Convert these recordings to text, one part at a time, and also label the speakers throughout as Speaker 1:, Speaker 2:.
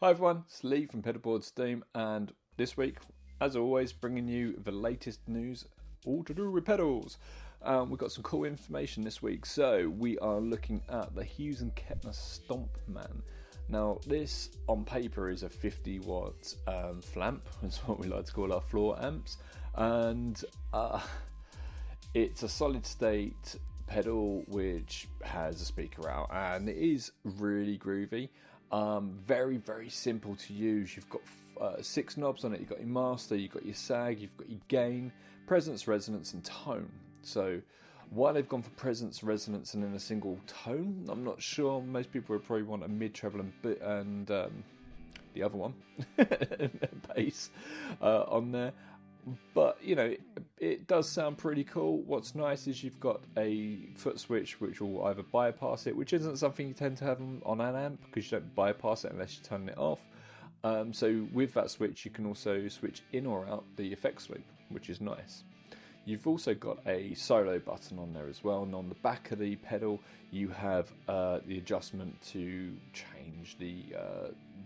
Speaker 1: Hi everyone, it's Lee from Pedalboards team, and this week, as always, bringing you the latest news all to do with pedals. We've got some cool information this week, so we are looking at the Hughes and Kettner StompMan. Now, this on paper is a 50 watt flamp, that's what we like to call our floor amps, and it's a solid state pedal which has a speaker out, and it is really groovy. Very, very simple to use. You've got 6 knobs on it. You've got your master, you've got your sag, you've got your gain, presence, resonance, and tone. So why they've gone for presence, resonance, and in a single tone, I'm not sure. Most people would probably want a mid, treble, and the other one, bass, on there. But, you know, it does sound pretty cool. What's nice is you've got a foot switch which will either bypass it, which isn't something you tend to have on an amp because you don't bypass it unless you turn it off. So with that switch, you can also switch in or out the effects loop, which is nice. You've also got a solo button on there as well, and on the back of the pedal, you have the adjustment to change the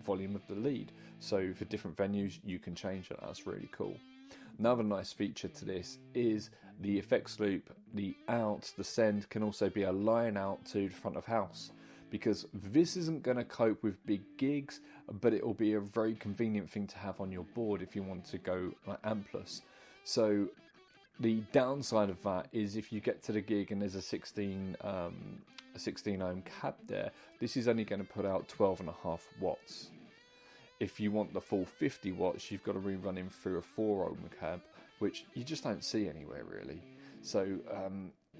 Speaker 1: volume of the lead. So for different venues, you can change it. That's really cool. Another nice feature to this is the effects loop, the out, the send can also be a line out to the front of house, because this isn't going to cope with big gigs, but it will be a very convenient thing to have on your board if you want to go ampless. So the downside of that is if you get to the gig and there's a 16 ohm cab there, this is only going to put out 12.5 watts. If you want the full 50 watts, you've got to rerun him through a 4 ohm cab, which you just don't see anywhere really. So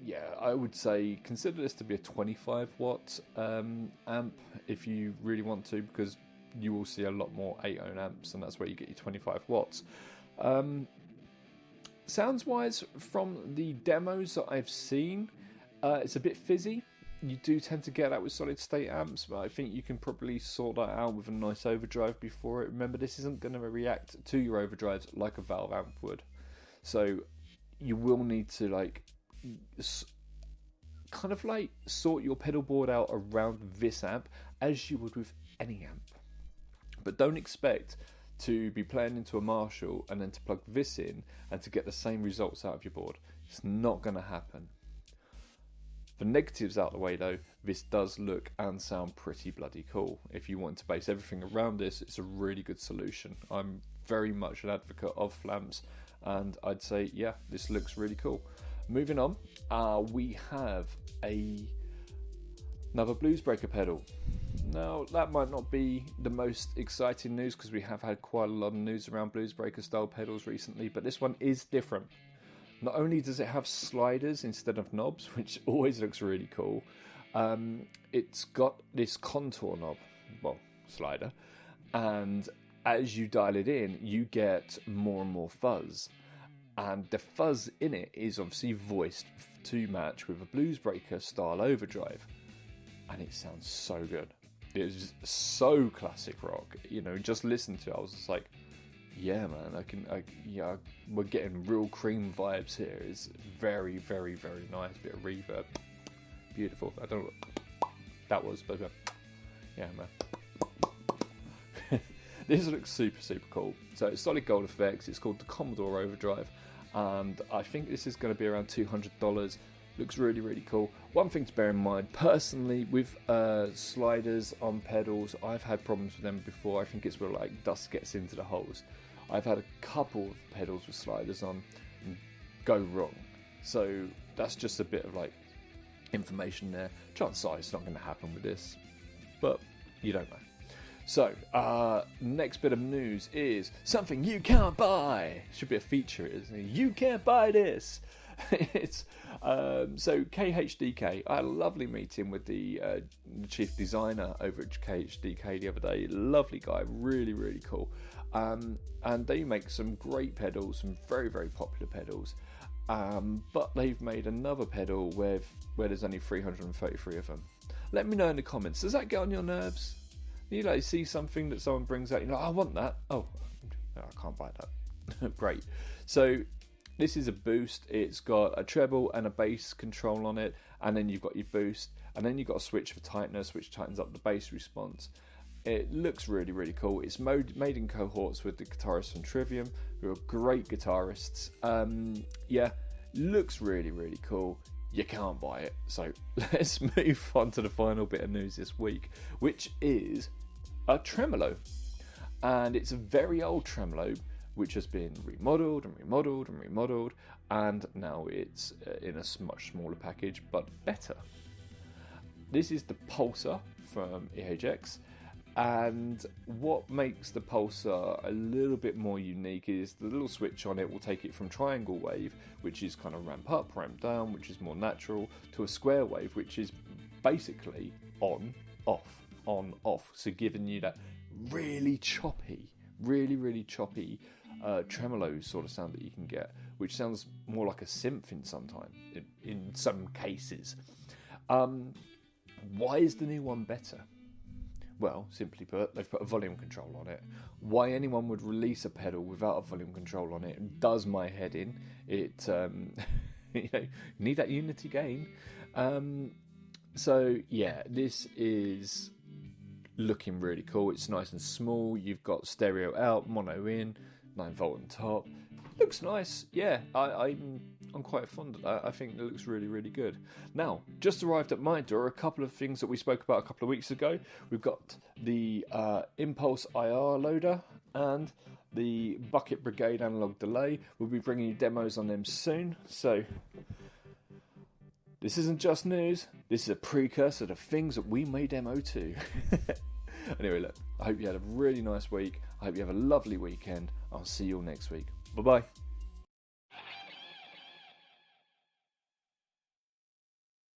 Speaker 1: yeah, I would say consider this to be a 25 watt amp if you really want to, because you will see a lot more 8 ohm amps, and that's where you get your 25 watts. Sounds wise, from the demos that I've seen, it's a bit fizzy. You do tend to get that with solid state amps, but I think you can probably sort that out with a nice overdrive before it. Remember, this isn't going to react to your overdrives like a valve amp would. So you will need to kind of sort your pedal board out around this amp as you would with any amp. But don't expect to be playing into a Marshall and then to plug this in and to get the same results out of your board. It's not going to happen. The negatives out of the way though, this does look and sound pretty bloody cool. If you want to base everything around this, it's a really good solution. I'm very much an advocate of flamps, and I'd say, yeah, this looks really cool. Moving on, we have another Bluesbreaker pedal. Now, that might not be the most exciting news because we have had quite a lot of news around Bluesbreaker style pedals recently, but this one is different. Not only does it have sliders instead of knobs, which always looks really cool, it's got this contour knob, well, slider, and as you dial it in, you get more and more fuzz. And the fuzz in it is obviously voiced to match with a Bluesbreaker style overdrive. And it sounds so good. It is so classic rock. You know, just listen to it, I was just like, yeah, man, we're getting real cream vibes here. It's very, very, very nice. Bit of reverb, beautiful. I don't know what that was, but yeah, man. This looks super, super cool. So it's SolidGold effects. It's called the Commodore Overdrive, and I think this is going to be around $200. Looks really, really cool. One thing to bear in mind, personally, with sliders on pedals, I've had problems with them before. I think it's where dust gets into the holes. I've had a couple of pedals with sliders on go wrong. So that's just a bit of information there. Chances are it's not going to happen with this, but you don't know. So, next bit of news is something you can't buy. Should be a feature, isn't it? You can't buy this. It's so KHDK. I had a lovely meeting with the chief designer over at KHDK the other day. Lovely guy, really, really cool. And they make some great pedals, some very, very popular pedals. But they've made another pedal where there's only 333 of them. Let me know in the comments. Does that get on your nerves? You see something that someone brings out, I want that. Oh, I can't buy that. Great. So this is a boost. It's got a treble and a bass control on it, and then you've got your boost, and then you've got a switch for tightness, which tightens up the bass response. It looks really, really cool. It's made in cohorts with the guitarists from Trivium, who are great guitarists. Yeah, looks really, really cool. You can't buy it. So let's move on to the final bit of news this week, which is a tremolo. And it's a very old tremolo, which has been remodeled and remodeled and remodeled, and now it's in a much smaller package, but better. This is the Pulsar from EHX, and what makes the Pulsar a little bit more unique is the little switch on it will take it from triangle wave, which is kind of ramp up, ramp down, which is more natural, to a square wave, which is basically on, off, so giving you that really choppy, really choppy tremolo sort of sound that you can get, which sounds more like a synth in some cases. Why is the new one better? Well, simply put, they've put a volume control on it. Why anyone would release a pedal without a volume control on it does my head in. It, you need that unity gain. So yeah, this is looking really cool. It's nice and small. You've got stereo out, mono in, 9V on top. Looks nice. Yeah, I'm quite fond of that. I think it looks really, really good. Now, just arrived at my door, a couple of things that we spoke about a couple of weeks ago. We've got the Impulse IR loader and the Bucket Brigade analog delay. We'll be bringing you demos on them soon. So this isn't just news. This is a precursor to things that we may demo too. Anyway, look, I hope you had a really nice week. I hope you have a lovely weekend. I'll see you all next week. Bye-bye.